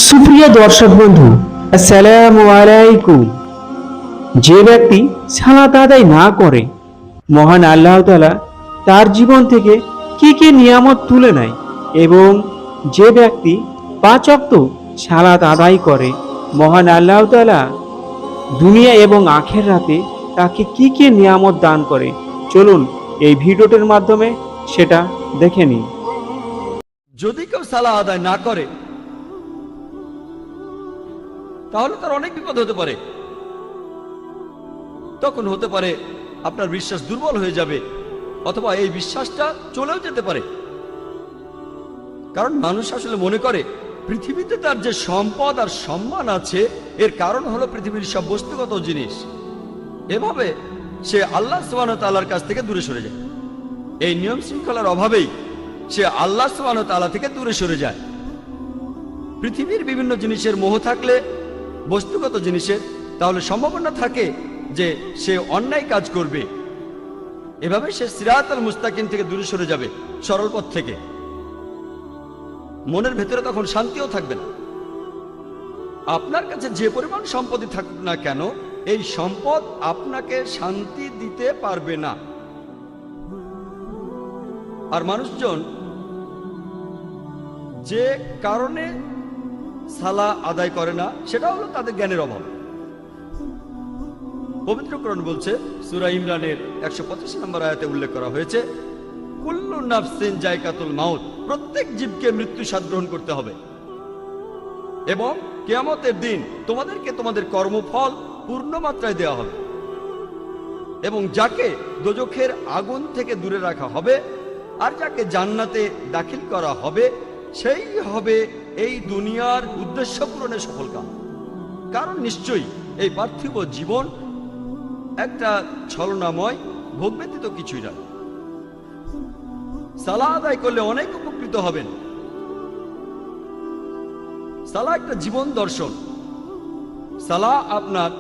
সুপ্রিয় দর্শক বন্ধু, আসসালামু আলাইকুম। যে ব্যক্তি সালাত আদায় না করে, মহান আল্লাহ তাআলা তার জীবন থেকে কি কি নিয়ামত তুলে নেয়, এবং যে ব্যক্তি 5 ওয়াক্ত সালাত আদায় করে, মহান আল্লাহ তাআলা দুনিয়া এবং আখিরাতে তাকে কি কি নিয়ামত দান করে, চলুন এই ভিডিওটির মাধ্যমে সেটা দেখে নিই। যদি কেউ সালাহ আদায় না করে তাহলে তার অনেক বিপদ হতে পারে। তখন হতে পারে আপনার বিশ্বাস দুর্বল হয়ে যাবে, অথবা এই বিশ্বাসটা চলেও যেতে পারে। কারণ মানুষ আসলে মনে করে পৃথিবীতে তার যে সম্পদ আর সম্মান আছে, এর কারণ হলো পৃথিবীর সব বস্তুগত জিনিস। এভাবে সে আল্লাহ সুবহানাহু ওয়া তাআলার কাছ থেকে দূরে সরে যায়। এই নিয়ম শৃঙ্খলার অভাবেই সে আল্লাহ সুবহানাহু ওয়া তাআলা থেকে দূরে সরে যায়। পৃথিবীর বিভিন্ন জিনিসের মোহ থাকলে, বস্তুগত জিনিসের, তাহলে সম্ভাবনা থাকে যে সে অন্যায় কাজ করবে। এভাবে সে সিরাতাল মুস্তাকিম থেকে দূরে সরে যাবে, সরল পথ থেকে। মনের ভেতরে তখন শান্তিও থাকবে না। আপনার কাছে যে পরিমাণ সম্পত্তি থাকুক না কেন, এই সম্পদ আপনাকে শান্তি দিতে পারবে না। আর মানুষজন যে কারণে সালাহ আদায় করে না, সেটা হলো তাদের জ্ঞানের অভাব। পবিত্র কোরআন বলছে, সূরা ইমরানের 185 নম্বর আয়াতে উল্লেখ করা হয়েছে, কুল্লু নাফসিন যায়কাতুল মাউত, প্রত্যেক জীবকে মৃত্যু স্বাদ গ্রহণ করতে হবে, এবং কিয়ামতের দিন তোমাদেরকে তোমাদের কর্মফল পূর্ণ মাত্রায় দেওয়া হবে, এবং যাকে দোজখের আগুন থেকে দূরে রাখা হবে আর যাকে জান্নাতে দাখিল করা হবে, সেই হবে এই দুনিয়ার উদ্দেশ্য পূরণের সফলকাম। কারণ নিশ্চয়ই এই পার্থিব জীবন একটা ছলনাময়, ভোগ ব্যতীত কিছুই না। সালাহ আদায় করলে অনেক উপকৃত হবেন। সালাহ একটা জীবন দর্শন। সালাহ আপনার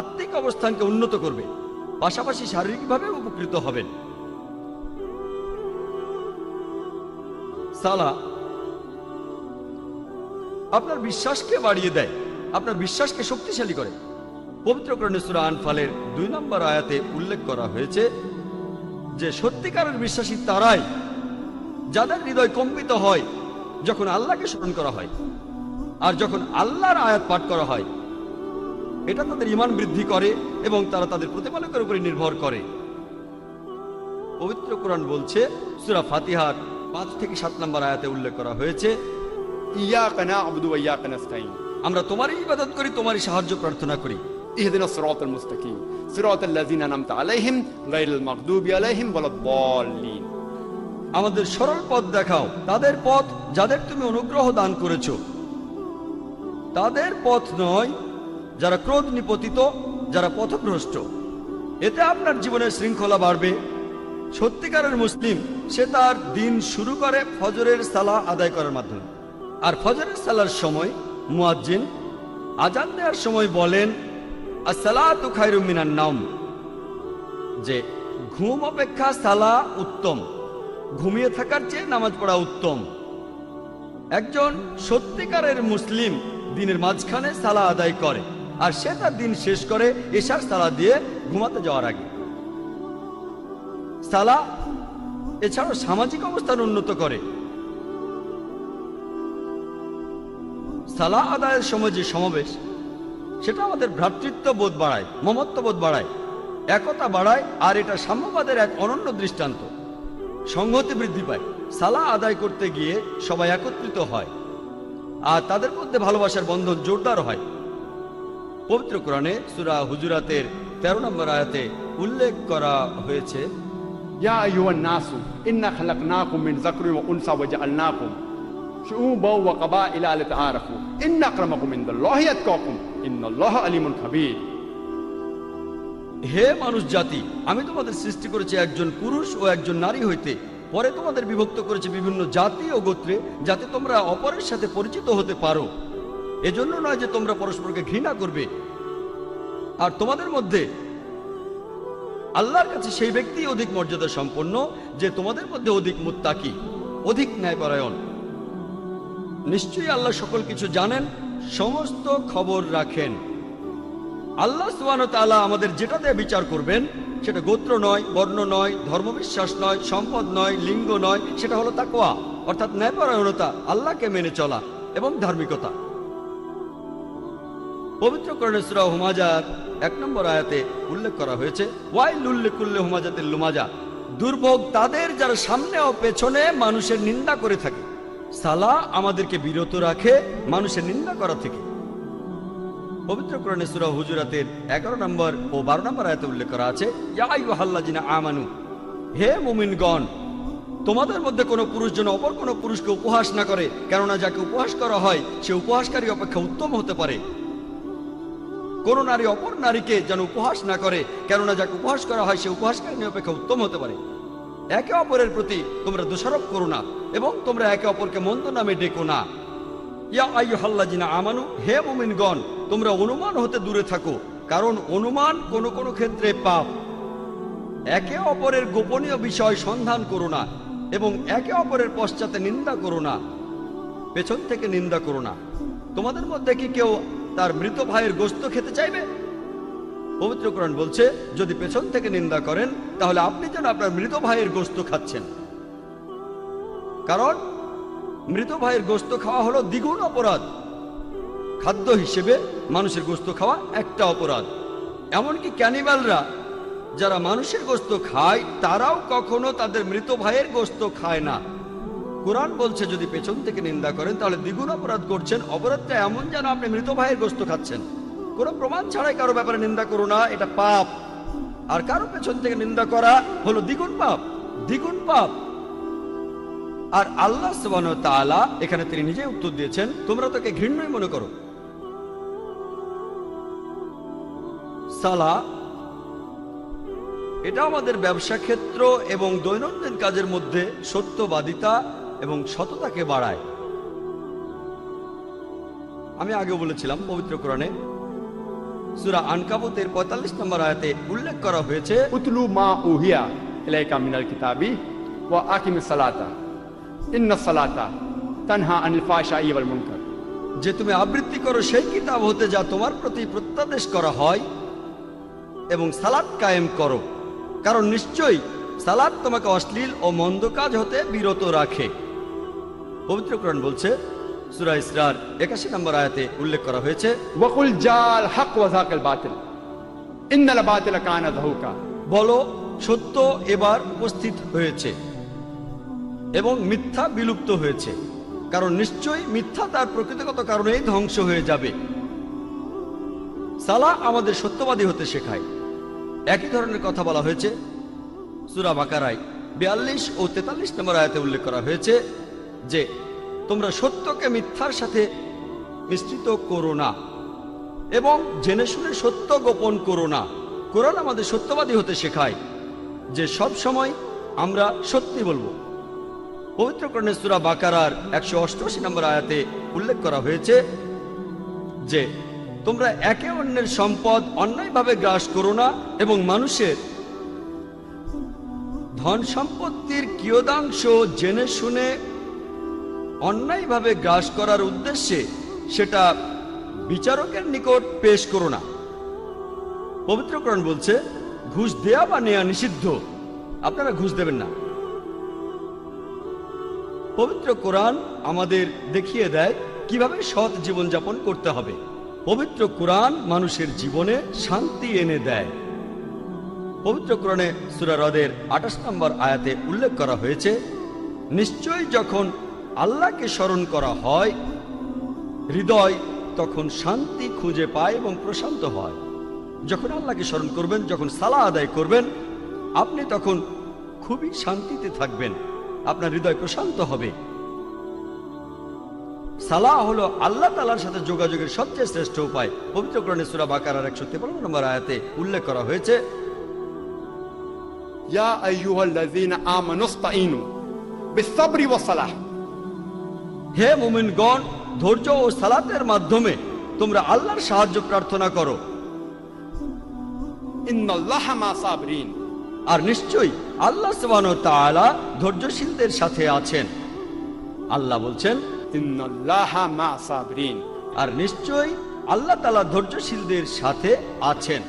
আত্মিক অবস্থানকে উন্নত করবে, পাশাপাশি শারীরিকভাবে উপকৃত হবেন। সালাহ আপনার বিশ্বাসকে বাড়িয়ে দেয়, আপনার বিশ্বাসকে শক্তিশালী করে। পবিত্র কোরআনে সূরা আনফালের 2 নম্বর আয়াতে উল্লেখ করা হয়েছে যে সত্যিকারের বিশ্বাসী তারাই যাদের হৃদয় কম্পিত হয় যখন আল্লাহকে স্মরণ করা হয়, আর যখন আল্লাহর আয়াত পাঠ করা হয়। এটা তাদের ঈমান বৃদ্ধি করে এবং তারা তাদের প্রতিপালকের উপরে নির্ভর করে। পবিত্র কোরআন বলছে, সূরা ফাতিহার 5 থেকে 7 নম্বর আয়াতে উল্লেখ করা হয়েছে, ইয়াকা না'বুদু ওয়া ইয়াকা নাস্তাঈন, আমরা তোমারই ইবাদত করি, তোমারই সাহায্য প্রার্থনা করি। ইহদিনাস সিরাতাল মুস্তাকিম, সিরাতাল লাযিনা আন'আমতা আলাইহিম গায়রিল মাগদুবি আলাইহিম ওয়ালাদ-দাল্লিন, আমাদের সরল পথ দেখাও, তাদের পথ যাদের তুমি অনুগ্রহ দান করেছো, তাদের পথ নয় যারা ক্রোধ নিপতিত, যারা পথভ্রষ্ট। এতে আপনার জীবনের শৃঙ্খলা বাড়বে। সত্যিকারের মুসলিম সে তার দিন শুরু করে ফজরের সালাহ আদায় করার মাধ্যমে। আর ফজরের সালার সময় মুয়াজ্জিন আজান দেওয়ার সময় বলেন, আসসালাতু খায়রুম মিনান নাওম, যে ঘুম অপেক্ষা সালাহ উত্তম, ঘুমিয়ে থাকার চেয়ে নামাজ পড়া উত্তম। একজন সত্যিকারের মুসলিম দিনের মাঝখানে সালাহ আদায় করে, আর সে তার দিন শেষ করে এশার সালাহ দিয়ে ঘুমাতে যাওয়ার আগে। সালাহ এছাড়াও সামাজিক অবস্থান উন্নত করে। সালাহ আদায়ের সময় যে সমাবেশ, সেটা আমাদের ভ্রাতৃত্ব বোধ বাড়ায়, মমত্ববোধ বাড়ায়, একতা বাড়ায়, আর এটা সাম্যবাদের এক অনন্য দৃষ্টান্ত। সংহতি বৃদ্ধি পায়। সালাহ আদায় করতে গিয়ে সবাই একত্রিত হয়, আর তাদের মধ্যে ভালোবাসার বন্ধন জোরদার হয়। পবিত্র কোরআনে সূরা হুজুরাতের 13 নম্বর আয়াতে উল্লেখ করা হয়েছে, ইয়া আইয়ুহান নাসু ইন্না খালাকনাকুম মিন যাকরিন ওয়া উনসা ওয়া জাআলনাকুম শুউবান ওয়া কাবাইলা লিতাআরাফু ইন্না আকরামাকুম ইনদাল্লাহি আতকাকুম ইন্নাল্লাহা আলিমুন খাবীর। হে মানুষ জাতি, আমি তোমাদের সৃষ্টি করেছি একজন পুরুষ ও একজন নারী হইতে, পরে তোমাদের বিভক্ত করেছে বিভিন্ন জাতি ও গোত্রে, যাতে তোমরা অপরের সাথে পরিচিত হতে পারো। এজন্য নয় যে তোমরা পরস্পরকে ঘৃণা করবে। আর তোমাদের মধ্যে আল্লাহর কাছে সেই ব্যক্তি অধিক মর্যাদা সম্পন্ন যে তোমাদের মধ্যে অধিক মুত্তাকি, অধিক ন্যায়পরায়ণ। নিশ্চয়ই আল্লাহ সকল কিছু জানেন, সমস্ত খবর রাখেন। আল্লাহ সুবহানাহু ওয়া তাআলা আমাদের যেটা দিয়ে বিচার করবেন, সেটা গোত্র নয়, বর্ণ নয়, ধর্মবিশ্বাস নয়, সম্পদ নয়, লিঙ্গ নয়, সেটা হলো তাকওয়া, অর্থাৎ ন্যায়পরায়ণতা, আল্লাহকে মেনে চলা এবং ধার্মিকতা। পবিত্র কোরআনে সূরা হুমাজার 1 নম্বর আয়াতে উল্লেখ করা হয়েছে, ওয়াইলুল লিকুল্লি হুমাজাতিল লুমাজা, দুর্ভোগ তাদের যারা সামনে ও পেছনে মানুষের নিন্দা করে থাকে। সালাহ আমাদেরকে বিরত রাখে মানুষের নিন্দা করা থেকে। পবিত্র কোরআনে সূরা হুজুরাতের 11 নম্বর ও 12 নম্বর আয়াতে উল্লেখ করা আছে, ইয়া আইয়ুহাল্লাযিনা আমানু, হে মুমিনগণ, তোমাদের মধ্যে কোনো পুরুষ যেন অপর কোনো পুরুষকে উপহাস না করে, কেননা যাকে উপহাস করা হয় সে উপহাসকারী অপেক্ষা উত্তম হতে পারে। কোন নারী অপর নারীকে যেন উপহাস না করে, কেননা যাকে উপহাস করা হয় সে উপহাসকারী অপেক্ষা উত্তম হতে পারে। একে অপরের প্রতি তোমরা দোষারোপ করো না এবং তোমরা একে অপরকে মন্দ নামে ডেকো না। ইয়া আইয়ুহাল্লাযিনা আমানু, হে মুমিনগণ, তোমরা অনুমান হতে দূরে থাকো, কারণ অনুমান কোন কোন ক্ষেত্রে পাপ। একে অপরের গোপনীয় বিষয় সন্ধান করো না এবং একে অপরের পশ্চাতে নিন্দা করো না, পেছন থেকে নিন্দা করো না। তোমাদের মধ্যে কি কেউ তার মৃত ভাইয়ের গোশত খেতে চাইবে? পবিত্র কোরআন বলছে, যদি পেছন থেকে নিন্দা করেন তাহলে আপনি যেন আপনার মৃত ভাইয়ের গোশত খাচ্ছেন, কারণ মৃত ভাইয়ের গোশত খাওয়া হলো দ্বিগুণ অপরাধ। খাদ্য হিসেবে মানুষের গোশত খাওয়া একটা অপরাধ। এমনকি ক্যানিবালরা, যারা মানুষের গোশত খায়, তারাও কখনো তাদের মৃত ভাইয়ের গোশত খায় না। কোরআন বলছে, যদি পেছন থেকে নিন্দা করেন তাহলে দ্বিগুণ অপরাধ করছেন। অপরাধটা এমন যেন আপনি মৃত ভাইয়ের গোশত খাচ্ছেন। কোনো প্রমাণ ছাড়াই কারো ব্যাপারে নিন্দা করো না, এটা পাপ। আর কারো পেছন থেকে নিন্দা করা হলো দ্বিগুণ পাপ, দ্বিগুণ পাপ। আর আল্লাহ সুবহানাহু ওয়া তাআলা এখানে তিনি নিজেই উত্তর দিয়েছেন, তোমরা তাকে ঘৃণ্যই মনে করো। সালাহ এটা আমাদের ব্যবসা ক্ষেত্র এবং দৈনন্দিন কাজের মধ্যে সত্যবাদিতা এবং সততাকে বাড়ায়। আমি আগেও বলেছিলাম, পবিত্র কোরআনে সূরা আনকাবুতের 45 নম্বর আয়াতে উল্লেখ করা হয়েছে, উতলু মা উহিয়া ইলাইকা মিনাল কিতাবি ওয়া আকিমিস সালাতা ইন্নাস সালাতা তানহা আনিল ফাহশাই ওয়াল মুনকার, যে তুমি আবৃত্তি করো সেই কিতাব হতে যা তোমার প্রতি প্রত্যাদেশ করা হয় এবং সালাত কায়েম করো, কারণ নিশ্চয়ই সালাত তোমাকে অশ্লীল ও মন্দ কাজ হতে বিরত রাখে। পবিত্র কোরআন বলছে, সূরা ইসরার 81 নম্বর আয়াতে উল্লেখ করা হয়েছে, ওয়াকুল জাল হক ওয়া যাকাল বাতিল ইন্নাল বাতিলা কানা যাহুকা, বলো সত্য এবার উপস্থিত হয়েছে এবং মিথ্যা বিলুপ্ত হয়েছে, কারণ নিশ্চয়ই মিথ্যা তার প্রকৃতিগত কারণেই ধ্বংস হয়ে যাবে। সালাহ আমাদের সত্যবাদী হতে শেখায়। একই ধরনের কথা বলা হয়েছে সূরা বাকারায় 42 ও 43 নম্বর আয়াতে উল্লেখ করা হয়েছে যে তোমরা সত্যকে মিথ্যার সাথে মিশ্রিত করো না এবং জেনে শুনে সত্য গোপন করো না। কোরআন আমাদের সত্যবাদী হতে শেখায় যে সব সময় আমরা সত্যি বলবো। পবিত্র কোরআনে সূরা বাকারার 188 নম্বর আয়াতে উল্লেখ করা হয়েছে যে তোমরা একে অন্যের সম্পদ অন্যায়ভাবে গ্রাস করো না এবং মানুষের ধন সম্পত্তির কিয়দাংশ জেনে শুনে অন্যায়ভাবে গ্রাস করার উদ্দেশ্যে সেটা বিচারকের নিকট পেশ করো না। পবিত্র কোরআন বলছে, ঘুষ দেয়া বা নেয়া নিষিদ্ধ, আপনারা ঘুষ দেবেন না। পবিত্র কোরআন আমাদের দেখিয়ে দেয় কিভাবে সৎ জীবনযাপন করতে হবে। পবিত্র কোরআন মানুষের জীবনে শান্তি এনে দেয়। পবিত্র কোরআনে সূরা রদের 28 নম্বর আয়াতে উল্লেখ করা হয়েছে, নিশ্চয়ই যখন আল্লাহকে স্মরণ করা হয় হৃদয় তখন শান্তি খুঁজে পায় এবং প্রশান্ত হয়। যখন আল্লাহকে স্মরণ করবেন, যখন সালাহ আদায় করবেন, আপনি তখন খুবই শান্তিতে থাকবেন, আপনার হৃদয় প্রশান্ত হবে। সালাহ হলো আল্লাহ তাআলার সাথে যোগাযোগের সবচেয়ে শ্রেষ্ঠ উপায়। পবিত্র কোরআনে সূরা বাকারার 153 নম্বর আয়াতে উল্লেখ করা হয়েছে, ইয়া আইয়ুহাল্লাযীনা আমানুস্তাঈনু বিস-সাবরি ওয়াস-সালাহ, হে মুমিনগণ, ধৈর্য ও সালাতের মাধ্যমে তোমরা আল্লাহর সাহায্য প্রার্থনা করো। ইন্নাল্লাহা মা সাবরিন, আর নিশ্চয়ই আল্লাহ সুবহানাহু ওয়া তাআলা ধৈর্যশীলদের সাথে আছেন। আল্লাহ বলছেন, إن الله مع الصابرين. আর নিশ্চয়ই আল্লাহ তাআলা ধৈর্যশীলদের সাথে আছেন।